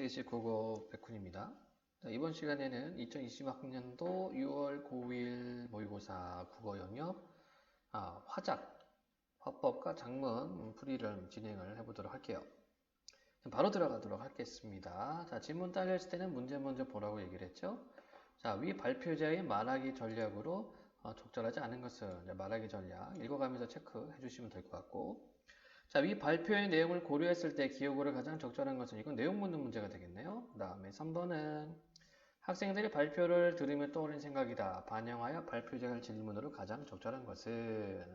SAC 국어 백훈입니다. 이번 시간에는 2020학년도 6월 고1 모의고사 국어 영역 화작, 화법과 작문 풀이를 진행을 해보도록 할게요. 바로 들어가도록 하겠습니다. 자, 지문 딸렸을 때는 문제 먼저 보라고 얘기를 했죠. 자, 위 발표자의 말하기 전략으로 적절하지 않은 것은 말하기 전략 읽어가면서 체크해 주시면 될 것 같고, 자, 위 발표의 내용을 고려했을 때 기억으로 가장 적절한 것은 이건 내용 묻는 문제가 되겠네요. 그 다음에 3번은 학생들이 발표를 들으며 떠오른 생각이다. 반영하여 발표자가 할 질문으로 가장 적절한 것은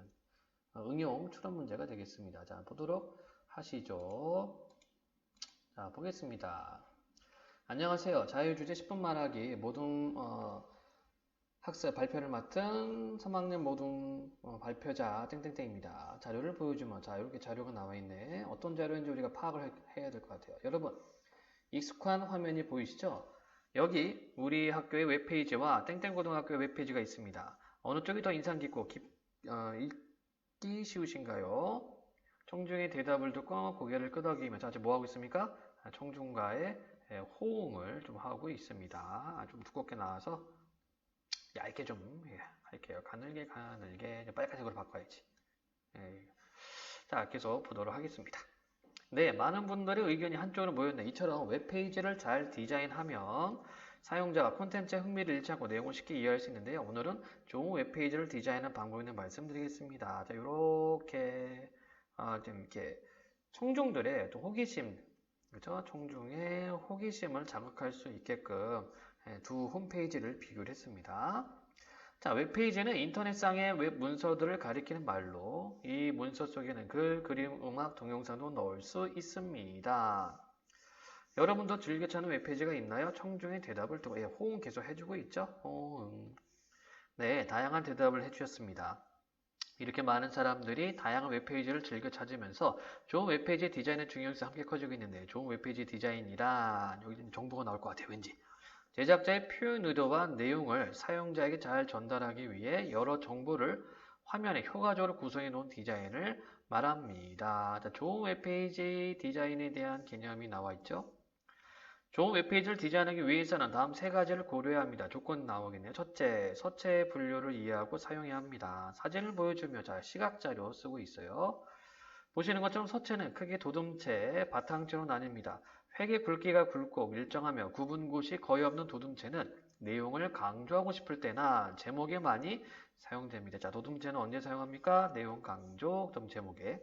응용 추론 문제가 되겠습니다. 자, 보도록 하시죠. 자, 보겠습니다. 안녕하세요. 자유주제 10분 말하기 모든 학습 발표를 맡은 3학년 모든 발표자 땡땡땡입니다. 자료를 보여주면 자 이렇게 자료가 나와 있네. 어떤 자료인지 우리가 파악을 해야 될 것 같아요. 여러분 익숙한 화면이 보이시죠? 여기 우리 학교의 웹페이지와 땡땡고등학교의 웹페이지가 있습니다. 어느 쪽이 더 인상 깊고 읽기 쉬우신가요? 청중의 대답을 듣고 고개를 끄덕이며 자, 지금 뭐 하고 있습니까? 청중과의 호응을 좀 하고 있습니다. 좀 두껍게 나와서 얇게 좀 할게요. 가늘게 빨간색으로 바꿔야지. 자, 계속 보도록 하겠습니다. 네, 많은 분들의 의견이 한쪽으로 모였네. 이처럼 웹페이지를 잘 디자인하면 사용자가 콘텐츠에 흥미를 잃지 않고 내용을 쉽게 이해할 수 있는데요. 오늘은 좋은 웹페이지를 디자인하는 방법을 말씀드리겠습니다. 자, 이렇게 좀 이렇게 청중들의 또 호기심, 그렇죠? 청중의 호기심을 자극할 수 있게끔 두 홈페이지를 비교를 했습니다. 자, 웹페이지는 인터넷상의 웹 문서들을 가리키는 말로 이 문서 속에는 글, 그림, 음악, 동영상도 넣을 수 있습니다. 여러분도 즐겨 찾는 웹페이지가 있나요? 청중의 대답을 두고 호응 계속 해주고 있죠? 호응. 네, 다양한 대답을 해주셨습니다. 이렇게 많은 사람들이 다양한 웹페이지를 즐겨 찾으면서 좋은 웹페이지 디자인의 중요성이 함께 커지고 있는데 좋은 웹페이지 디자인이란 여기 정보가 나올 것 같아요. 왠지. 제작자의 표현 의도와 내용을 사용자에게 잘 전달하기 위해 여러 정보를 화면에 효과적으로 구성해 놓은 디자인을 말합니다. 자, 좋은 웹페이지 디자인에 대한 개념이 나와 있죠. 좋은 웹페이지를 디자인하기 위해서는 다음 세 가지를 고려해야 합니다. 조건 나오겠네요. 첫째, 서체의 분류를 이해하고 사용해야 합니다. 사진을 보여주며 자, 시각자료 쓰고 있어요. 보시는 것처럼 서체는 크게 도둠체, 바탕체로 나뉩니다. 획의 굵기가 굵고 일정하며 구분 곳이 거의 없는 도둠체는 내용을 강조하고 싶을 때나 제목에 많이 사용됩니다. 자, 도둠체는 언제 사용합니까? 내용 강조, 그다음 제목에.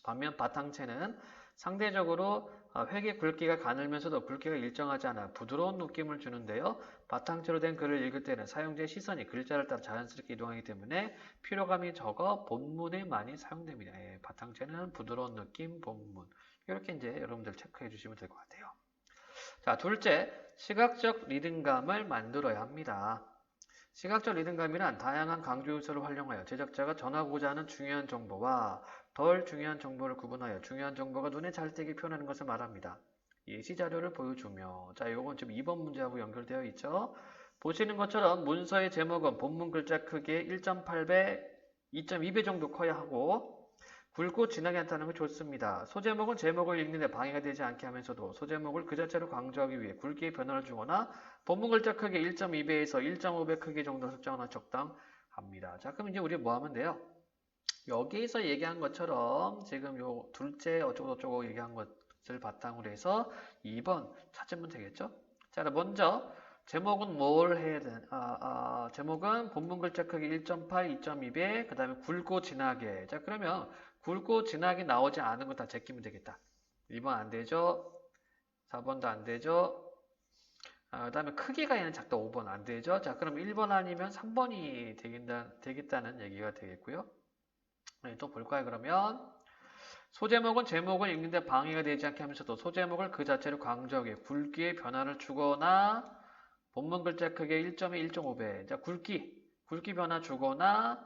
반면 바탕체는 상대적으로 획의 굵기가 가늘면서도 굵기가 일정하지 않아 부드러운 느낌을 주는데요. 바탕체로 된 글을 읽을 때는 사용자의 시선이 글자를 따라 자연스럽게 이동하기 때문에 피로감이 적어 본문에 많이 사용됩니다. 바탕체는 부드러운 느낌, 본문. 이렇게 이제 여러분들 체크해 주시면 될 것 같아요. 자, 둘째, 시각적 리듬감을 만들어야 합니다. 시각적 리듬감이란 다양한 강조 요소를 활용하여 제작자가 전하고자 하는 중요한 정보와 덜 중요한 정보를 구분하여 중요한 정보가 눈에 잘 띄게 표현하는 것을 말합니다. 예시 자료를 보여주며 자, 요건 지금 2번 문제하고 연결되어 있죠. 보시는 것처럼 문서의 제목은 본문 글자 크기의 1.8배, 2.2배 정도 커야 하고 굵고 진하게 나타나는 게 좋습니다. 소제목은 제목을 읽는데 방해가 되지 않게 하면서도 소제목을 그 자체로 강조하기 위해 굵기의 변화를 주거나 본문 글자 크기 1.2배에서 1.5배 크기 정도 설정하는 적당합니다. 자, 그럼 이제 우리 뭐 하면 돼요? 여기에서 얘기한 것처럼 지금 요 둘째 어쩌고저쩌고 얘기한 것을 바탕으로 해서 2번 찾으면 되겠죠? 자, 먼저 제목은 뭘 해야 되나? 제목은 본문 글자 크기 1.8, 2.2배, 그 다음에 굵고 진하게. 자, 그러면 굵고 진하게 나오지 않은 거 다 제끼면 되겠다. 2번 안 되죠? 4번도 안 되죠? 그 다음에 크기가 얘는 작다. 5번 안 되죠? 자, 그럼 1번 아니면 3번이 되겠다는 얘기가 되겠고요. 네, 또 볼까요, 그러면? 소제목은 제목을 읽는데 방해가 되지 않게 하면서도 소제목을 그 자체로 강조하게 굵기의 변화를 주거나 본문 글자 크기 1.2, 1.5배. 자, 굵기 변화 주거나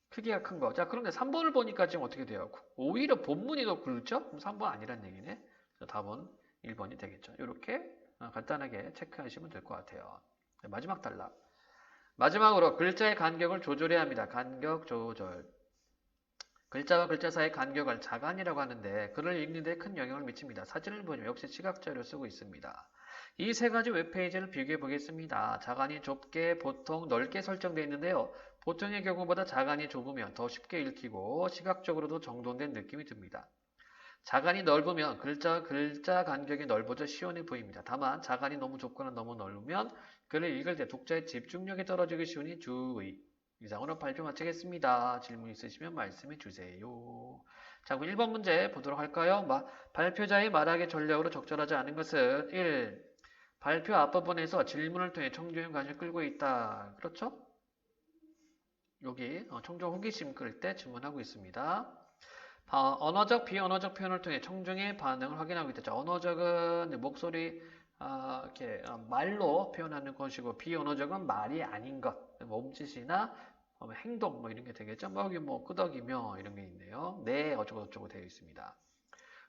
크기가 큰 거. 자, 그런데 3번을 보니까 지금 어떻게 돼요? 오히려 본문이 더 굵죠? 그럼 3번 아니란 얘기네. 답은 1번이 되겠죠. 이렇게 간단하게 체크하시면 될 것 같아요. 네, 마지막 단락. 마지막으로 글자의 간격을 조절해야 합니다. 간격 조절. 글자와 글자 사이의 간격을 자간이라고 하는데 글을 읽는 데 큰 영향을 미칩니다. 사진을 보면 역시 시각자료를 쓰고 있습니다. 이 세 가지 웹페이지를 비교해 보겠습니다. 자간이 좁게, 보통, 넓게 설정되어 있는데요. 보통의 경우보다 자간이 좁으면 더 쉽게 읽히고 시각적으로도 정돈된 느낌이 듭니다. 자간이 넓으면 글자 간격이 넓어져 시원해 보입니다. 다만 자간이 너무 좁거나 너무 넓으면 글을 읽을 때 독자의 집중력이 떨어지기 쉬우니 주의. 이상으로 발표 마치겠습니다. 질문 있으시면 말씀해 주세요. 자, 그럼 1번 문제 보도록 할까요? 발표자의 말하기 전략으로 적절하지 않은 것은 1. 발표 앞부분에서 질문을 통해 청중의 관심을 끌고 있다. 그렇죠? 여기 청중 호기심 끌 때 질문하고 있습니다. 언어적, 비언어적 표현을 통해 청중의 반응을 확인하고 있다. 자, 언어적은 목소리, 이렇게 말로 표현하는 것이고, 비언어적은 말이 아닌 것, 몸짓이나 행동 이런 게 되겠죠. 여기 끄덕이며 이런 게 있네요. 네, 어쩌고저쩌고 되어 있습니다.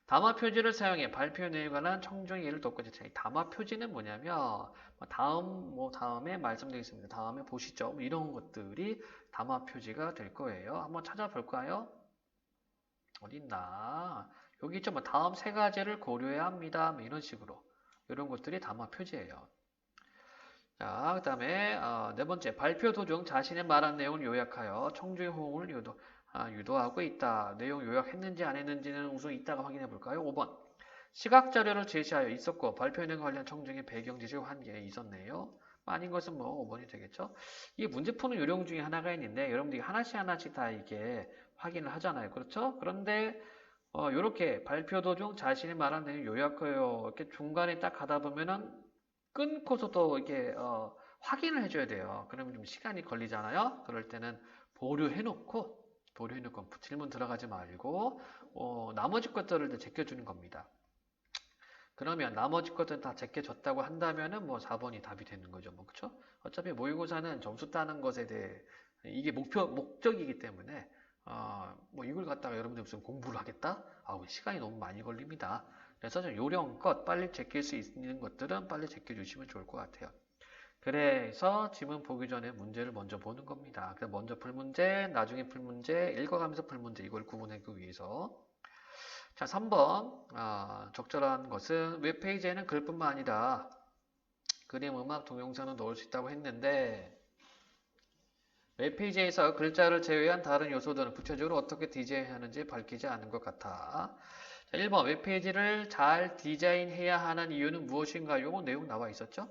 담화 표지를 사용해 발표 내용에 관한 청중의 이해를 돕고자. 담화 표지는 뭐냐면 다음에 말씀드리겠습니다. 다음에 보시죠. 이런 것들이 담화 표지가 될 거예요. 한번 찾아볼까요? 어딨나? 여기 있죠. 다음 세 가지를 고려해야 합니다. 이런 식으로. 이런 것들이 담화 표지예요. 자, 그 다음에 네 번째, 발표 도중 자신의 말한 내용을 요약하여 청중의 호응을 유도하고 있다. 내용 요약했는지 안 했는지는 우선 이따가 확인해 볼까요? 5번, 시각 자료를 제시하여 있었고 발표 내용과 관련 청중의 배경 지식을 한 게 있었네요. 아닌 것은 5번이 되겠죠. 이 문제 푸는 요령 중에 하나가 있는데 여러분들이 하나씩 다 이게 확인을 하잖아요. 그렇죠? 그런데 이렇게 발표 도중 자신이 말한 내용 요약해요. 이렇게 중간에 딱 가다 보면은 끊고서 또 이렇게 확인을 해줘야 돼요. 그러면 좀 시간이 걸리잖아요. 그럴 때는 보류해놓고 질문 들어가지 말고 나머지 것들을 제껴주는 겁니다. 그러면 나머지 것들은 다 제껴졌다고 한다면은 4번이 답이 되는 거죠. 그렇죠? 어차피 모의고사는 점수 따는 것에 대해 이게 목적이기 때문에 이걸 갖다가 여러분들 무슨 공부를 하겠다? 시간이 너무 많이 걸립니다. 그래서 좀 요령껏 빨리 제낄 수 있는 것들은 빨리 제껴주시면 좋을 것 같아요. 그래서 지문 보기 전에 문제를 먼저 보는 겁니다. 그래서 먼저 풀 문제, 나중에 풀 문제, 읽어가면서 풀 문제, 이걸 구분하기 위해서. 자, 3번 적절한 것은 웹페이지에는 글뿐만 아니라 그림, 음악, 동영상을 넣을 수 있다고 했는데 웹페이지에서 글자를 제외한 다른 요소들은 구체적으로 어떻게 디자인하는지 밝히지 않은 것 같아. 자, 1번, 웹페이지를 잘 디자인해야 하는 이유는 무엇인가요? 내용 나와 있었죠?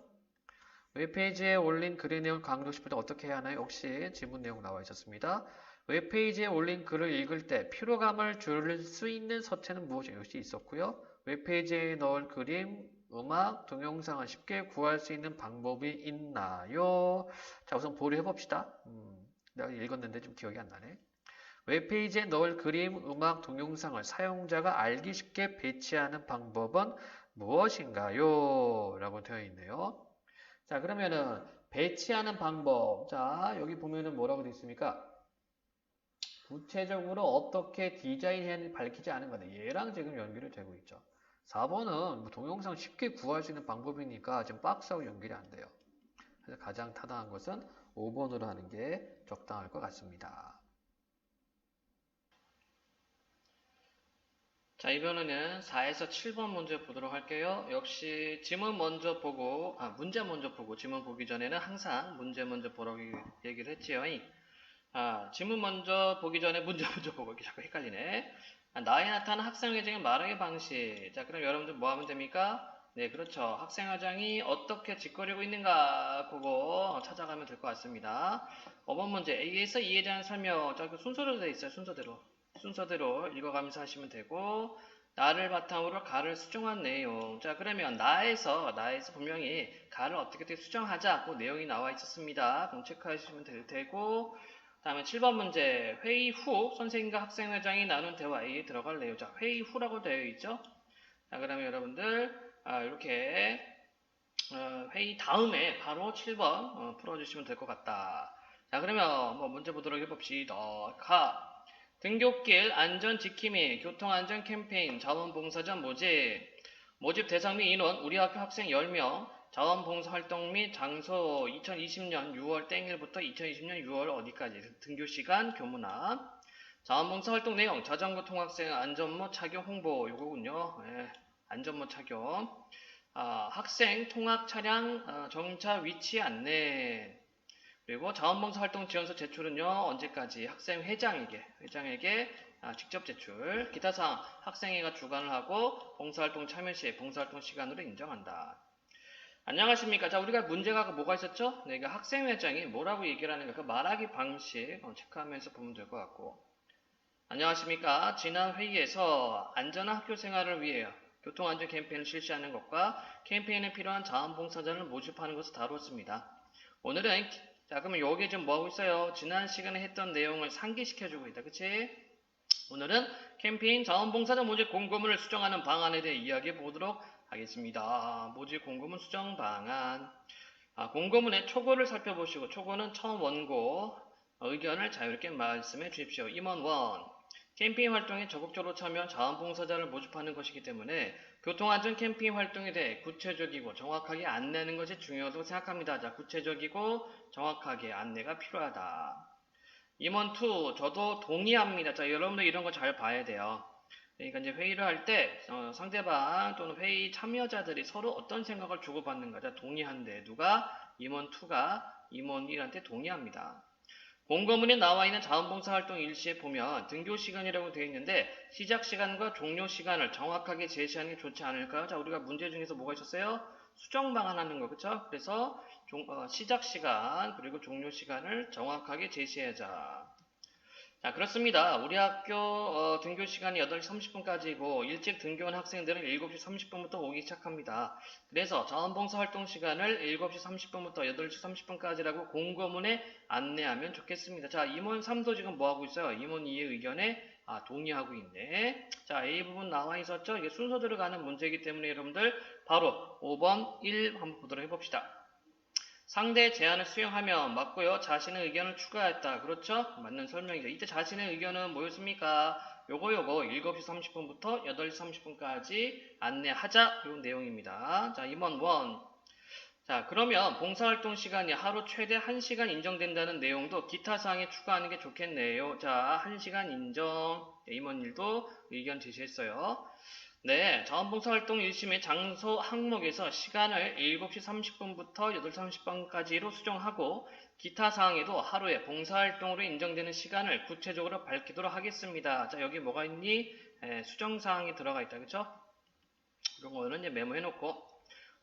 웹페이지에 올린 글의 내용을 강조하고 싶을 때 어떻게 해야 하나요? 혹시 지문 내용 나와 있었습니다. 웹페이지에 올린 글을 읽을 때 피로감을 줄 수 있는 서체는 무엇인가요? 역시 있었고요. 웹페이지에 넣을 그림, 음악, 동영상을 쉽게 구할 수 있는 방법이 있나요? 자, 우선 보류 해봅시다. 내가 읽었는데 좀 기억이 안 나네. 웹페이지에 넣을 그림, 음악, 동영상을 사용자가 알기 쉽게 배치하는 방법은 무엇인가요? 라고 되어 있네요. 자, 그러면은 배치하는 방법. 자, 여기 보면은 뭐라고 되어 있습니까? 구체적으로 어떻게 디자인해야 밝히지 않은 거네. 얘랑 지금 연결이 되고 있죠. 4번은 동영상 쉽게 구할 수 있는 방법이니까 지금 박스하고 연결이 안 돼요. 그래서 가장 타당한 것은 5번으로 하는 게 적당할 것 같습니다. 자, 이번에는 4에서 7번 문제 보도록 할게요. 역시 지문 먼저 보고, 문제 먼저 보고 지문 보기 전에는 항상 문제 먼저 보라고 얘기를 했지요. 지문 먼저 보기 전에 문제 먼저 보고 이렇게 자꾸 헷갈리네. 나에 나타나는 학생회장의 말하기 방식. 자, 그럼 여러분들 뭐 하면 됩니까? 네, 그렇죠. 학생회장이 어떻게 짓거리고 있는가 그거 찾아가면 될 것 같습니다. 5번 문제 A에서 E에 대한 설명. 자, 그 순서대로 돼 있어요. 순서대로 읽어가면서 하시면 되고, 나를 바탕으로 가를 수정한 내용. 자, 그러면 나에서 분명히 가를 어떻게 수정하자 그 내용이 나와 있었습니다. 그럼 체크하시면 될 테고, 다음에 7번 문제, 회의 후 선생님과 학생회장이 나눈 대화에 들어갈 내용. 자, 회의 후라고 되어 있죠? 자, 그러면 여러분들 이렇게 회의 다음에 바로 7번 풀어주시면 될 것 같다. 자, 그러면 문제 보도록 해봅시다. 등굣길 안전지킴 및 교통안전 캠페인 자원봉사자 모집 대상 및 인원 우리 학교 학생 10명 자원봉사 활동 및 장소 2020년 6월 땡일부터 2020년 6월 어디까지 등교시간 교문화 자원봉사 활동 내용, 자전거 통학생 안전모 착용 홍보 요거군요. 예, 안전모 착용. 학생 통학 차량 정차 위치 안내. 그리고 자원봉사 활동 지원서 제출은요, 언제까지? 학생 회장에게 직접 제출. 기타 사항, 학생회가 주관을 하고 봉사활동 참여 시 봉사활동 시간으로 인정한다. 안녕하십니까. 자, 우리가 문제가 뭐가 있었죠? 네, 그 학생회장이 뭐라고 얘기를 하는가? 그 말하기 방식 체크하면서 보면 될 것 같고. 안녕하십니까. 지난 회의에서 안전한 학교 생활을 위해 교통안전 캠페인을 실시하는 것과 캠페인에 필요한 자원봉사자를 모집하는 것을 다뤘습니다. 오늘은 자, 그러면 여기 지금 뭐하고 있어요? 지난 시간에 했던 내용을 상기시켜주고 있다. 그치? 오늘은 캠페인 자원봉사자 모집 공고문을 수정하는 방안에 대해 이야기해 보도록 하겠습니다. 모집 공고문 수정 방안. 공고문의 초고를 살펴보시고, 초고는 처음 원고, 의견을 자유롭게 말씀해 주십시오. 임원 1. 캠페인 활동에 적극적으로 참여한 자원봉사자를 모집하는 것이기 때문에 교통안전 캠페인 활동에 대해 구체적이고 정확하게 안내하는 것이 중요하다고 생각합니다. 자, 구체적이고 정확하게 안내가 필요하다. 임원 2, 저도 동의합니다. 자, 여러분들 이런 거 잘 봐야 돼요. 그러니까 이제 회의를 할 때 상대방 또는 회의 참여자들이 서로 어떤 생각을 주고받는가. 자, 동의한대. 누가? 임원 2가 임원 1한테 동의합니다. 공고문에 나와 있는 자원봉사 활동 일시에 보면 등교 시간이라고 되어 있는데 시작 시간과 종료 시간을 정확하게 제시하는 게 좋지 않을까요? 자, 우리가 문제 중에서 뭐가 있었어요? 수정 방안하는 거, 그쵸? 그래서 시작 시간 그리고 종료 시간을 정확하게 제시하자. 자, 그렇습니다. 우리 학교 등교 시간이 8시 30분까지고 일찍 등교한 학생들은 7시 30분부터 오기 시작합니다. 그래서 자원봉사 활동 시간을 7시 30분부터 8시 30분까지라고 공고문에 안내하면 좋겠습니다. 자, 임원 3도 지금 뭐하고 있어요? 임원 2의 의견에 동의하고 있네. 자, A 부분 나와 있었죠? 이게 순서대로 가는 문제이기 때문에 여러분들 바로 5번 1 한번 보도록 해봅시다. 상대 제안을 수용하면 맞고요. 자신의 의견을 추가했다. 그렇죠? 맞는 설명이죠. 이때 자신의 의견은 뭐였습니까? 요거 7시 30분부터 8시 30분까지 안내하자. 요 내용입니다. 자, 임원 1. 자, 그러면 봉사활동 시간이 하루 최대 1시간 인정된다는 내용도 기타 사항에 추가하는 게 좋겠네요. 자, 1시간 인정. 임원 1도 의견 제시했어요. 네, 자원봉사활동 1심의 장소 항목에서 시간을 7시 30분부터 8시 30분까지로 수정하고 기타 사항에도 하루에 봉사활동으로 인정되는 시간을 구체적으로 밝히도록 하겠습니다. 자, 여기 뭐가 있니? 수정사항이 들어가 있다. 그쵸? 이런 거는 이제 메모해놓고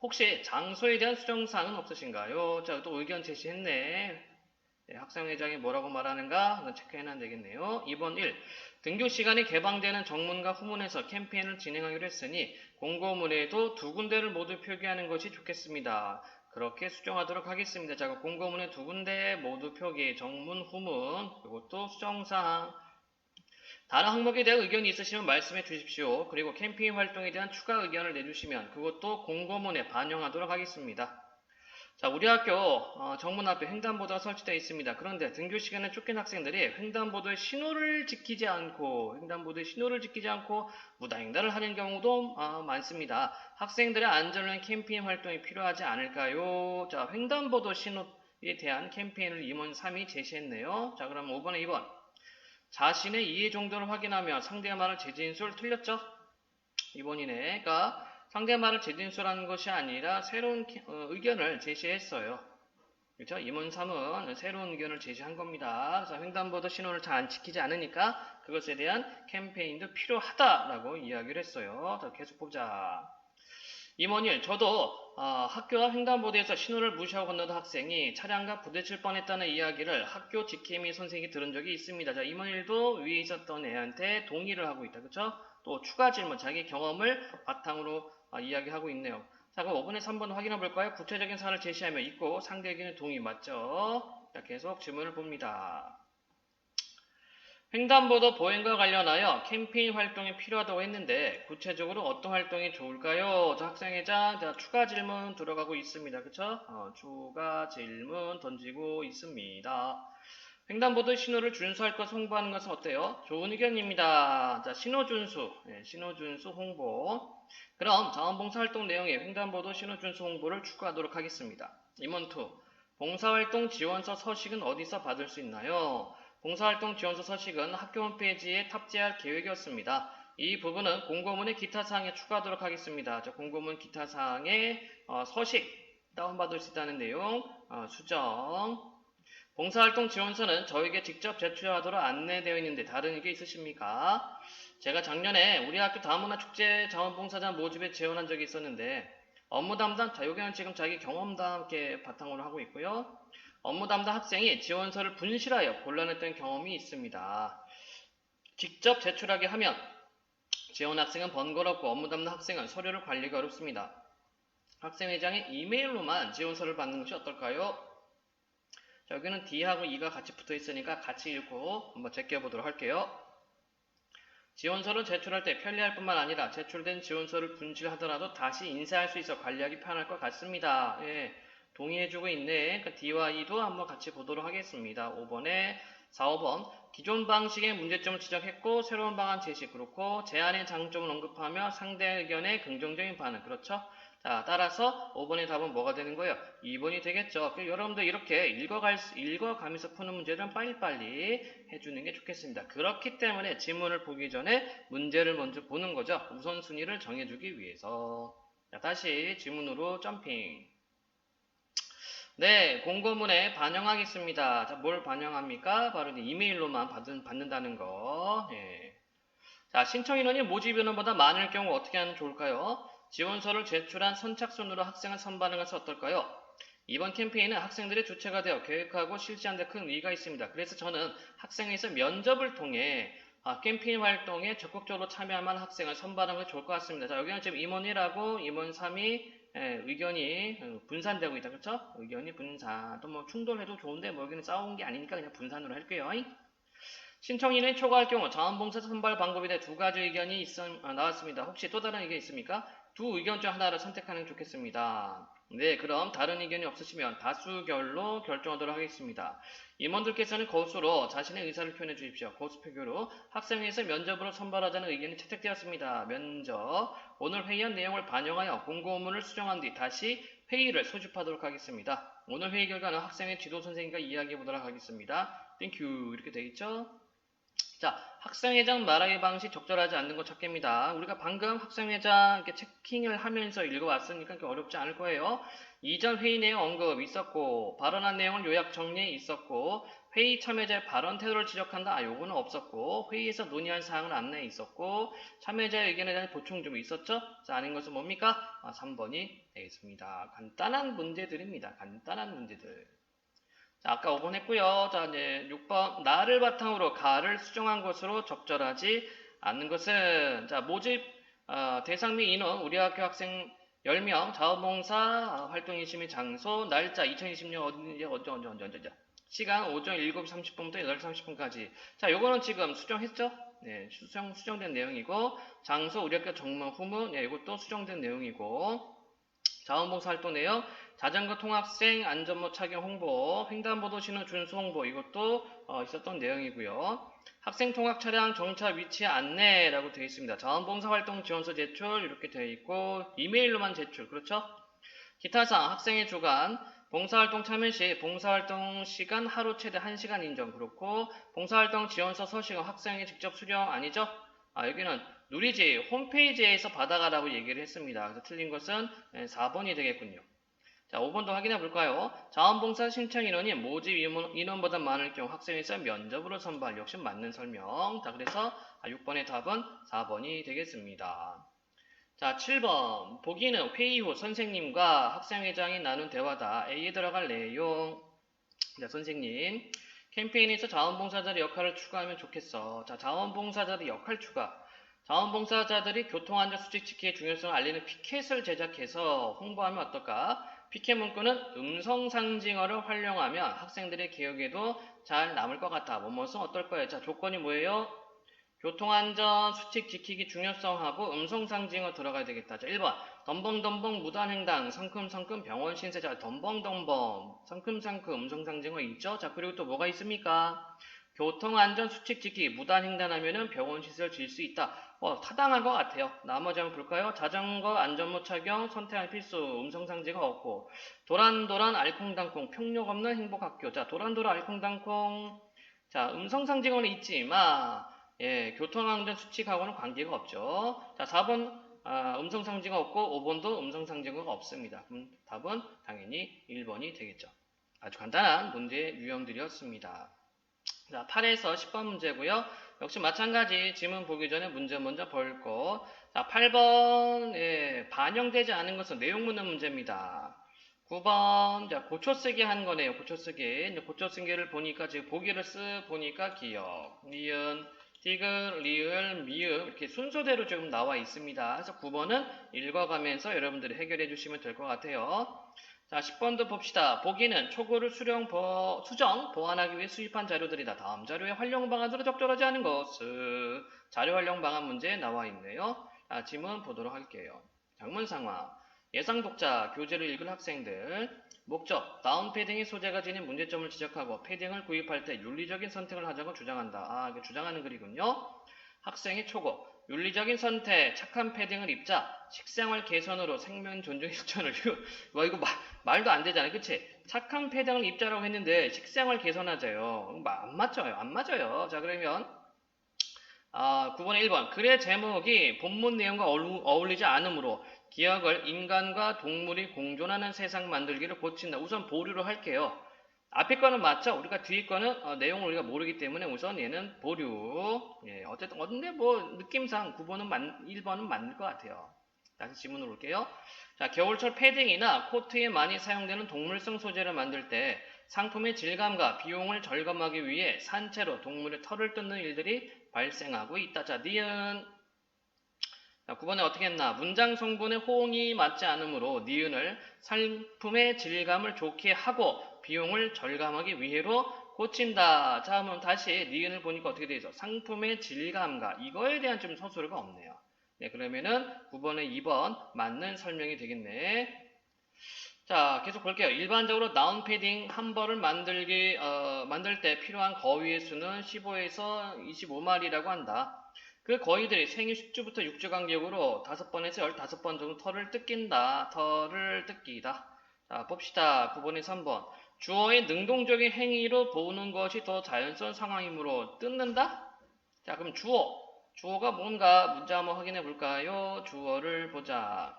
혹시 장소에 대한 수정사항은 없으신가요? 자, 또 의견 제시했네. 네, 학생회장이 뭐라고 말하는가? 체크해놔야 되겠네요. 2번 1. 등교 시간이 개방되는 정문과 후문에서 캠페인을 진행하기로 했으니 공고문에도 두 군데를 모두 표기하는 것이 좋겠습니다. 그렇게 수정하도록 하겠습니다. 자, 공고문에 두 군데 모두 표기, 정문, 후문, 이것도 수정사항. 다른 항목에 대한 의견이 있으시면 말씀해 주십시오. 그리고 캠페인 활동에 대한 추가 의견을 내주시면 그것도 공고문에 반영하도록 하겠습니다. 자, 우리 학교 정문 앞에 횡단보도가 설치되어 있습니다. 그런데 등교 시간에 쫓긴 학생들이 횡단보도의 신호를 지키지 않고 무단횡단을 하는 경우도 많습니다. 학생들의 안전을 위한 캠페인 활동이 필요하지 않을까요? 자, 횡단보도 신호에 대한 캠페인을 임원 3이 제시했네요. 자, 그럼 5번에 2번. 자신의 이해 정도를 확인하며 상대의 말을 재진술 틀렸죠? 2번이네. 그러니까 상대 말을 재진술하는 것이 아니라 새로운 의견을 제시했어요. 그렇죠? 임원 3은 새로운 의견을 제시한 겁니다. 그래서 횡단보도 신호를 잘 안 지키지 않으니까 그것에 대한 캠페인도 필요하다라고 이야기를 했어요. 자, 계속 보자. 임원 1, 저도 학교와 횡단보도에서 신호를 무시하고 건너던 학생이 차량과 부딪힐 뻔했다는 이야기를 학교 지킴이 선생님이 들은 적이 있습니다. 자, 임원 1도 위에 있었던 애한테 동의를 하고 있다. 그렇죠? 또 추가 질문, 자기 경험을 바탕으로 이야기하고 있네요. 자, 그럼 5번에 3번 확인해 볼까요? 구체적인 사안을 제시하며 있고 상대 의견의 동의 맞죠? 자, 계속 질문을 봅니다. 횡단보도 보행과 관련하여 캠페인 활동이 필요하다고 했는데 구체적으로 어떤 활동이 좋을까요? 자, 학생회장, 자, 추가 질문 들어가고 있습니다. 그쵸? 추가 질문 던지고 있습니다. 횡단보도 신호를 준수할 것을 홍보하는 것은 어때요? 좋은 의견입니다. 자, 신호 준수 홍보. 그럼 자원봉사활동 내용에 횡단보도 신호 준수 홍보를 추가하도록 하겠습니다. 임원 2. 봉사활동 지원서 서식은 어디서 받을 수 있나요? 봉사활동 지원서 서식은 학교 홈페이지에 탑재할 계획이었습니다. 이 부분은 공고문의 기타 사항에 추가하도록 하겠습니다. 공고문 기타 사항의 서식 다운받을 수 있다는 내용 수정. 봉사활동 지원서는 저에게 직접 제출하도록 안내되어 있는데 다른 게 있으십니까? 제가 작년에 우리 학교 다문화축제 자원봉사자 모집에 지원한 적이 있었는데 업무 담당, 자 여기는 지금 자기 경험담 함께 바탕으로 하고 있고요. 업무 담당 학생이 지원서를 분실하여 곤란했던 경험이 있습니다. 직접 제출하게 하면 지원 학생은 번거롭고 업무 담당 학생은 서류를 관리가 어렵습니다. 학생회장의 이메일로만 지원서를 받는 것이 어떨까요? 자, 여기는 D하고 E가 같이 붙어 있으니까 같이 읽고 한번 제껴보도록 할게요. 지원서를 제출할 때 편리할 뿐만 아니라 제출된 지원서를 분실하더라도 다시 인쇄할 수 있어 관리하기 편할 것 같습니다. 예, 동의해주고 있네. 그러니까 D와 E도 한번 같이 보도록 하겠습니다. 5번에 4, 5번 기존 방식의 문제점을 지적했고 새로운 방안 제시 그렇고 제안의 장점을 언급하며 상대 의견에 긍정적인 반응 그렇죠? 자, 따라서 5번의 답은 뭐가 되는 거예요? 2번이 되겠죠. 여러분들 이렇게 읽어가면서 푸는 문제들은 빨리빨리 해주는 게 좋겠습니다. 그렇기 때문에 지문을 보기 전에 문제를 먼저 보는 거죠. 우선순위를 정해주기 위해서. 자, 다시 지문으로 점핑. 네, 공고문에 반영하겠습니다. 자, 뭘 반영합니까? 바로 이메일로만 받는다는 거. 예. 자, 신청 인원이 모집 인원보다 많을 경우 어떻게 하면 좋을까요? 지원서를 제출한 선착순으로 학생을 선발하는 것은 어떨까요? 이번 캠페인은 학생들의 주체가 되어 계획하고 실시하는 데 큰 의의가 있습니다. 그래서 저는 학생에서 면접을 통해 캠페인 활동에 적극적으로 참여할 만한 학생을 선발하는 게 좋을 것 같습니다. 자, 여기는 지금 임원 1하고 임원 3이 의견이 분산되고 있다. 그렇죠? 의견이 분산. 또 뭐 충돌해도 좋은데 뭐 여기는 싸운 게 아니니까 그냥 분산으로 할게요. 신청인을 초과할 경우 자원봉사 선발 방법에 대해 두 가지 의견이 나왔습니다. 혹시 또 다른 의견 있습니까? 두 의견 중 하나를 선택하는 게 좋겠습니다. 네, 그럼 다른 의견이 없으시면 다수결로 결정하도록 하겠습니다. 임원들께서는 거수로 자신의 의사를 표현해 주십시오. 거수 표결로 학생회에서 면접으로 선발하자는 의견이 채택되었습니다. 면접. 오늘 회의한 내용을 반영하여 공고문을 수정한 뒤 다시 회의를 소집하도록 하겠습니다. 오늘 회의 결과는 학생회 지도 선생님과 이야기해 보도록 하겠습니다. 땡큐 이렇게 되어있죠? 자, 학생회장 말하기 방식 적절하지 않는 거 찾기입니다. 우리가 방금 학생회장 이렇게 체킹을 하면서 읽어왔으니까 어렵지 않을 거예요. 이전 회의 내용 언급 있었고, 발언한 내용을 요약 정리 있었고, 회의 참여자의 발언 태도를 지적한다. 요거는 없었고, 회의에서 논의한 사항은 안내에 있었고, 참여자의 의견에 대한 보충 좀 있었죠? 자, 아닌 것은 뭡니까? 3번이 되겠습니다. 간단한 문제들입니다. 간단한 문제들. 자, 아까 5번 했고요. 자, 이제 6번 나를 바탕으로 가를 수정한 것으로 적절하지 않는 것은 자, 모집 대상 및 인원 우리 학교 학생 10명 자원봉사 활동 일시 및 장소 날짜 2020년 언제 시간 오전 7시 30분부터 8시 30분까지 자, 요거는 지금 수정했죠? 네, 수정된 내용이고 장소 우리 학교 정문 후문 네, 이것도 수정된 내용이고 자원봉사 활동 내용 자전거 통학생 안전모 착용 홍보, 횡단보도 신호 준수 홍보 이것도 있었던 내용이고요. 학생 통학 차량 정차 위치 안내라고 되어 있습니다. 자원봉사 활동 지원서 제출 이렇게 되어 있고 이메일로만 제출 그렇죠? 기타사항 학생의 주관 봉사활동 참여 시 봉사활동 시간 하루 최대 1시간 인정 그렇고 봉사활동 지원서 서식은 학생이 직접 수령 아니죠? 여기는 누리지 홈페이지에서 받아가라고 얘기를 했습니다. 그래서 틀린 것은 4번이 되겠군요. 자, 5번도 확인해 볼까요? 자원봉사 신청 인원이 모집 인원보다 많을 경우 학생회에서 면접으로 선발 역시 맞는 설명. 자, 그래서 6번의 답은 4번이 되겠습니다. 자, 7번 보기는 회의 후 선생님과 학생회장이 나눈 대화다. A에 들어갈 내용. 자, 선생님 캠페인에서 자원봉사자의 역할을 추가하면 좋겠어. 자, 자원봉사자의 역할 추가. 자원봉사자들이 교통안전 수칙 지키기의 중요성을 알리는 피켓을 제작해서 홍보하면 어떨까? 피켓 문구는 음성 상징어를 활용하면 학생들의 기억에도 잘 남을 것 같아. 뭐뭐는 어떨 거예요? 자, 조건이 뭐예요? 교통안전 수칙 지키기 중요성하고 음성 상징어 들어가야 되겠다. 자, 1번 덤벙덤벙 무단횡단 성큼성큼 병원 신세. 자, 덤벙덤벙 성큼성큼 음성 상징어 있죠? 자, 그리고 또 뭐가 있습니까? 교통안전 수칙 지키기 무단횡단하면은 병원 시설 질 수 있다. 타당한 것 같아요. 나머지 한번 볼까요? 자전거 안전모 착용 선택할 필수 음성상징어 없고 도란도란 알콩달콩 폭력 없는 행복학교. 자, 도란도란 알콩달콩 자, 음성 상징어는 있지만 예, 교통안전 수칙하고는 관계가 없죠. 자, 4번 음성 상징어 없고 5번도 음성 상징어가 없습니다. 그럼 답은 당연히 1번이 되겠죠. 아주 간단한 문제 유형들이었습니다. 자, 8에서 10번 문제고요. 역시 마찬가지 지문 보기 전에 문제 먼저 볼 거. 자, 8번 반영되지 않은 것은 내용 묻는 문제입니다. 9번 자, 고쳐 쓰기 한 거네요. 고쳐 쓰기. 이제 고쳐 쓰기를 보니까 지금 보기를 보니까 기억, 니은, 디귿, 리을, 미음 이렇게 순서대로 지금 나와 있습니다. 그래서 9번은 읽어가면서 여러분들이 해결해 주시면 될 것 같아요. 자, 10번도 봅시다. 보기는 초고를 수정, 보완하기 위해 수집한 자료들이다. 다음 자료의 활용 방안으로 적절하지 않은 것은 자료 활용 방안 문제에 나와 있네요. 자, 지문 보도록 할게요. 장문 상황. 예상 독자, 교재를 읽을 학생들. 목적, 다운 패딩의 소재가 지닌 문제점을 지적하고 패딩을 구입할 때 윤리적인 선택을 하자고 주장한다. 아, 이게 주장하는 글이군요. 학생의 초고. 윤리적인 선택, 착한 패딩을 입자, 식생활 개선으로 생명 존중 실천을 이거 말도 안 되잖아요. 그치? 착한 패딩을 입자라고 했는데 식생활 개선하자요. 안 맞죠? 안 맞아요. 자, 그러면 9번에 1번. 글의 제목이 본문 내용과 어울리지 않으므로 기억을 인간과 동물이 공존하는 세상 만들기를 고친다. 우선 보류로 할게요. 앞에 거는 맞죠? 우리가 뒤에 거는 내용을 우리가 모르기 때문에 우선 얘는 보류. 예, 어쨌든 근데 뭐 느낌상 9번은 1번은 맞는 것 같아요. 다시 질문으로 올게요. 자, 겨울철 패딩이나 코트에 많이 사용되는 동물성 소재를 만들 때 상품의 질감과 비용을 절감하기 위해 산채로 동물의 털을 뜯는 일들이 발생하고 있다. 자, 니은. 자, 9번에 어떻게 했나? 문장 성분의 호응이 맞지 않으므로 니은을 상품의 질감을 좋게 하고 비용을 절감하기 위해로 고친다. 자, 그러면 다시 니은을 보니까 어떻게 되죠? 상품의 질감과 이거에 대한 좀 서술어가 없네요. 네, 그러면은 9번에 2번 맞는 설명이 되겠네. 자, 계속 볼게요. 일반적으로 나운 패딩 한 벌을 만들 때 필요한 거위의 수는 15에서 25마리라고 한다. 그 거위들이 생후 10주부터 6주 간격으로 5번에서 15번 정도 털을 뜯긴다. 털을 뜯기다. 자, 봅시다. 9번에 3번. 주어의 능동적인 행위로 보는 것이 더 자연스러운 상황이므로 뜯는다? 자, 그럼 주어가 뭔가 문제 한번 확인해 볼까요? 주어를 보자.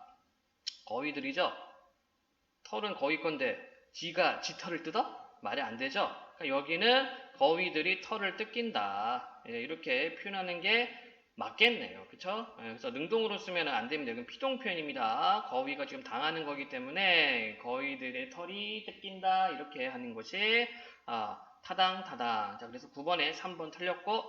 거위들이죠? 털은 거위 건데 지가 지 털을 뜯어? 말이 안 되죠? 그러니까 여기는 거위들이 털을 뜯긴다. 예, 이렇게 표현하는 게 맞겠네요. 그쵸? 예, 그래서 능동으로 쓰면 안 됩니다. 이건 피동 표현입니다. 거위가 지금 당하는 거기 때문에 거위들의 털이 뜯긴다. 이렇게 하는 것이 타당. 자, 그래서 9번에 3번 틀렸고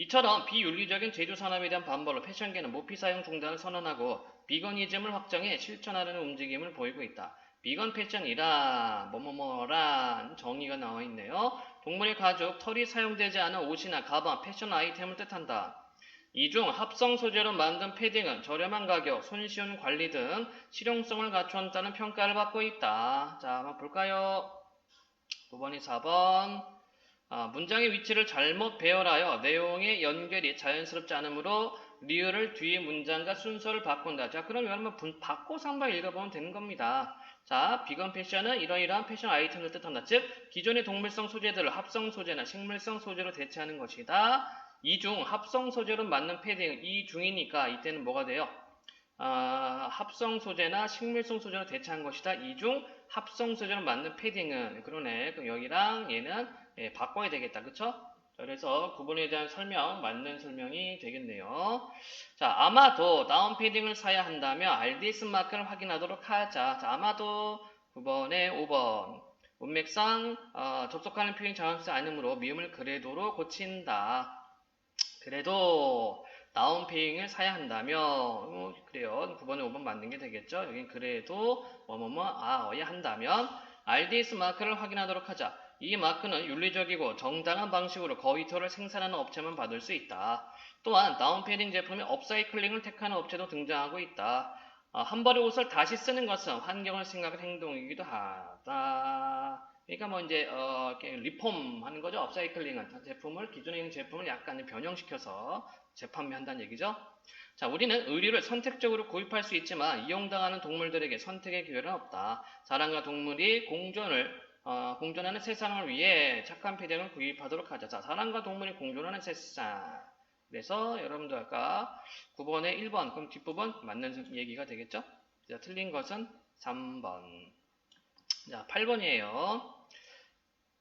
이처럼 비윤리적인 제조 산업에 대한 반발로 패션계는 모피 사용 중단을 선언하고 비거니즘을 확정해 실천하려는 움직임을 보이고 있다. 비건 패션이란 뭐뭐뭐란 정의가 나와 있네요. 동물의 가죽, 털이 사용되지 않은 옷이나 가방, 패션 아이템을 뜻한다. 이 중 합성 소재로 만든 패딩은 저렴한 가격, 손쉬운 관리 등 실용성을 갖추었다는 평가를 받고 있다. 자, 한번 볼까요? 9번이 4번. 문장의 위치를 잘못 배열하여 내용의 연결이 자연스럽지 않으므로 리을을 뒤에 문장과 순서를 바꾼다. 자, 그럼 여러분 바꿔서 한번 읽어보면 되는 겁니다. 자, 비건 패션은 이러이러한 패션 아이템을 뜻한다. 즉, 기존의 동물성 소재들을 합성 소재나 식물성 소재로 대체하는 것이다. 이 중 합성 소재로 만든 패딩, 이 중이니까 이때는 뭐가 돼요? 합성 소재나 식물성 소재로 대체한 것이다. 이 중 합성 소재로 만든 패딩은 그러네. 그럼 여기랑 얘는 바꿔야 되겠다. 그쵸? 그래서 구분에 대한 설명, 맞는 설명이 되겠네요. 자, 아마도 다운 패딩을 사야 한다면 RDS 마크를 확인하도록 하자. 자, 아마도 9번에 5번. 문맥상 접속하는 표현이 정확하지 않으므로 미음을 그래도로 고친다. 그래도 다운 패딩을 사야 한다면 그래요. 9번에 5번 맞는 게 되겠죠. 여긴 그래도 어야 한다면 RDS 마크를 확인하도록 하자. 이 마크는 윤리적이고 정당한 방식으로 거위털을 생산하는 업체만 받을 수 있다. 또한 다운 패딩 제품의 업사이클링을 택하는 업체도 등장하고 있다. 한 벌의 옷을 다시 쓰는 것은 환경을 생각한 행동이기도 하다. 그러니까 뭐 이제 리폼 하는 거죠. 업사이클링은 제품을 기존에 있는 제품을 약간 변형시켜서 재판매한다는 얘기죠. 자, 우리는 의류를 선택적으로 구입할 수 있지만 이용당하는 동물들에게 선택의 기회는 없다. 사람과 동물이 공존을 공존하는 세상을 위해 착한 패딩을 구입하도록 하자. 자, 사람과 동물이 공존하는 세상. 그래서 여러분들 아까 9번에 1번, 그럼 뒷부분 맞는 얘기가 되겠죠? 자, 틀린 것은 3번. 자, 8번이에요.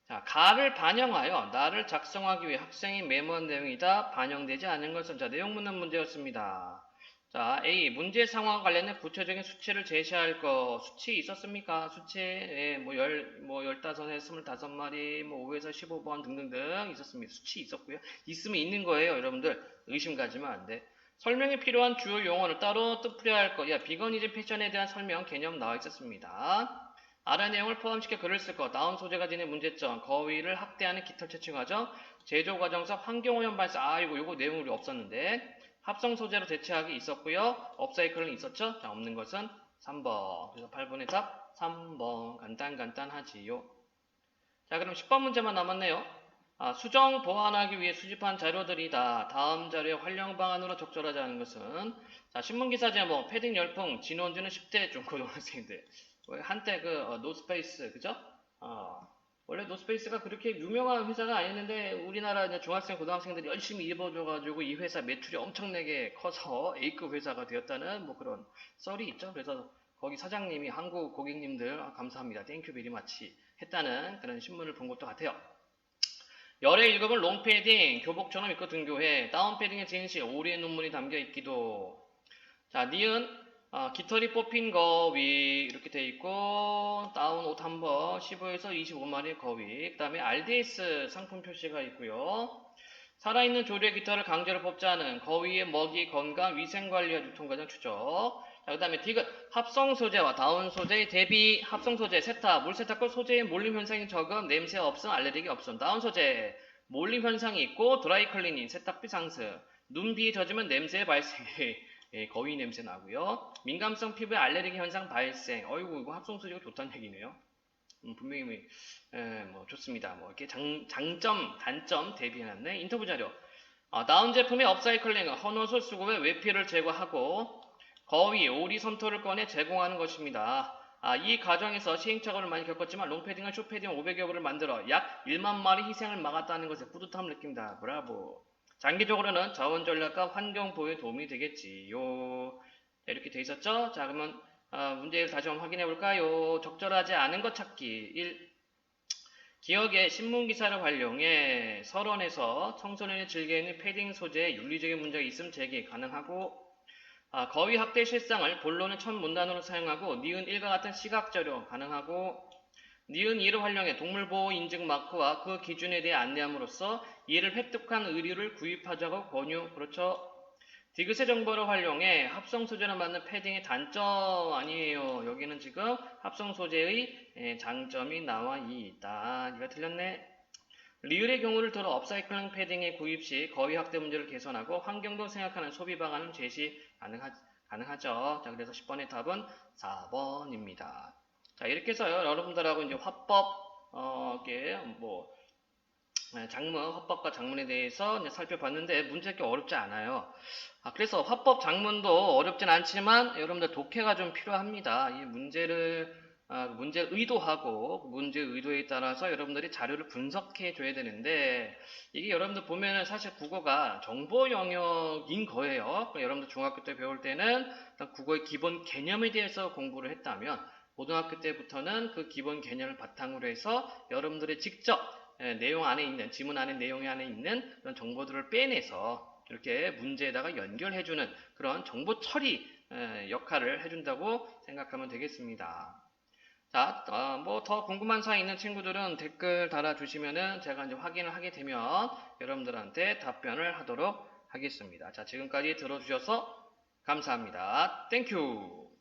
자, 가를 반영하여 나를 작성하기 위해 학생이 메모한 내용이다. 반영되지 않은 것은 자, 내용 묻는 문제였습니다. 자, A. 문제 상황과 관련된 구체적인 수치를 제시할 거. 수치 있었습니까? 수치, 예, 뭐 15에서 25마리, 뭐 5에서 15번 등등등 있었습니다. 수치 있었고요. 있으면 있는 거예요, 여러분들. 의심 가지면 안 돼. 설명이 필요한 주요 용어를 따로 뜻풀이야 할 거. 야, 비건이즘 패션에 대한 설명, 개념 나와 있었습니다. 아래 내용을 포함시켜 글을 쓸 것. 다운 소재가 지닌 문제점. 거위를 학대하는 깃털 채취 과정. 제조 과정에서 환경오염 발생. 요거 내용 우리 없었는데. 합성 소재로 대체하기 있었고요. 업사이클은 있었죠? 자, 없는 것은 3번. 그래서 8번의 답 3번. 간단하지요. 자, 그럼 10번 문제만 남았네요. 수정 보완하기 위해 수집한 자료들이다. 다음 자료의 활용 방안으로 적절하지 않은 것은 자, 신문기사 제목, 패딩 열풍, 진원주는 10대 중고등학생들. 한때 노스페이스, 그죠? 원래 노스페이스가 그렇게 유명한 회사가 아니었는데 우리나라 이제 중학생, 고등학생들이 열심히 입어줘가지고 이 회사 매출이 엄청나게 커서 A급 회사가 되었다는 뭐 그런 썰이 있죠. 그래서 거기 사장님이 한국 고객님들 감사합니다. 땡큐 베리마치 했다는 그런 신문을 본 것도 같아요. 열의 1급은 롱패딩, 교복처럼 입고 등교해. 다운패딩의 진실, 오리의 눈물이 담겨 있기도. 자, 니은 깃털이 뽑힌 거위 이렇게 돼 있고 다운 옷 한 번 15에서 25마리의 거위. 그 다음에 RDS 상품 표시가 있고요. 살아있는 조류의 깃털을 강제로 뽑자는 거위의 먹이, 건강, 위생관리와 유통과정 추적. 자, 그 다음에 디귿 합성 소재와 다운 소재의 대비. 합성 소재 세탁, 물 세탁과 소재의 몰림 현상이 적음, 냄새 없음, 알레르기 없음. 다운 소재 몰림 현상이 있고 드라이 클리닝, 세탁비 상승. 눈, 비 젖으면 냄새 발생. 예, 거위 냄새 나고요. 민감성 피부에 알레르기 현상 발생. 어이구, 이거 합성 소재가 좋다는 얘기네요. 분명히 뭐 좋습니다. 뭐 이렇게 장점, 단점 대비해놨네. 인터뷰 자료. 다운 제품의 업사이클링은 헌옷을 수거 후에 외피를 제거하고 거위, 오리, 솜털을 꺼내 제공하는 것입니다. 이 과정에서 시행착오를 많이 겪었지만 롱패딩과 숏패딩 500여 벌을 만들어 약 1만 마리 희생을 막았다는 것에 뿌듯함을 느낀다. 브라보. 장기적으로는 자원 전략과 환경 보호에 도움이 되겠지요. 이렇게 돼 있었죠? 자, 그러면 문제를 다시 한번 확인해 볼까요? 적절하지 않은 것 찾기. 1. 기억에 신문기사를 활용해 서론에서 청소년이 즐겨 입는 패딩 소재에 윤리적인 문제가 있음 제기 가능하고 거위 학대 실상을 본론의 첫 문단으로 사용하고 니은 1과 같은 시각자료 가능하고 니은 2를 활용해 동물보호 인증 마크와 그 기준에 대해 안내함으로써 이를 획득한 의류를 구입하자고 권유. 그렇죠. 디귿의 정보를 활용해 합성 소재로 만든 패딩의 단점 아니에요. 여기는 지금 합성 소재의 장점이 나와 있다. 네가 틀렸네. 리을의 경우를 들어 업사이클링 패딩의 구입 시 거위 학대 문제를 개선하고 환경도 생각하는 소비 방안을 제시 가능하죠. 자, 그래서 10번의 답은 4번입니다. 자, 이렇게 해서요, 여러분들하고 이제 화법, 화법과 장문에 대해서 이제 살펴봤는데, 문제가 어렵지 않아요. 그래서 화법, 장문도 어렵진 않지만, 여러분들 독해가 좀 필요합니다. 이 문제 의도하고, 문제 의도에 따라서 여러분들이 자료를 분석해 줘야 되는데, 이게 여러분들 보면은 사실 국어가 정보 영역인 거예요. 여러분들 중학교 때 배울 때는 일단 국어의 기본 개념에 대해서 공부를 했다면, 고등학교 때부터는 그 기본 개념을 바탕으로 해서 여러분들이 직접 내용 안에 있는, 지문 안에 내용 안에 있는 그런 정보들을 빼내서 이렇게 문제에다가 연결해주는 그런 정보 처리 역할을 해준다고 생각하면 되겠습니다. 자, 뭐 더 궁금한 사항 있는 친구들은 댓글 달아주시면은 제가 이제 확인을 하게 되면 여러분들한테 답변을 하도록 하겠습니다. 자, 지금까지 들어주셔서 감사합니다. 땡큐!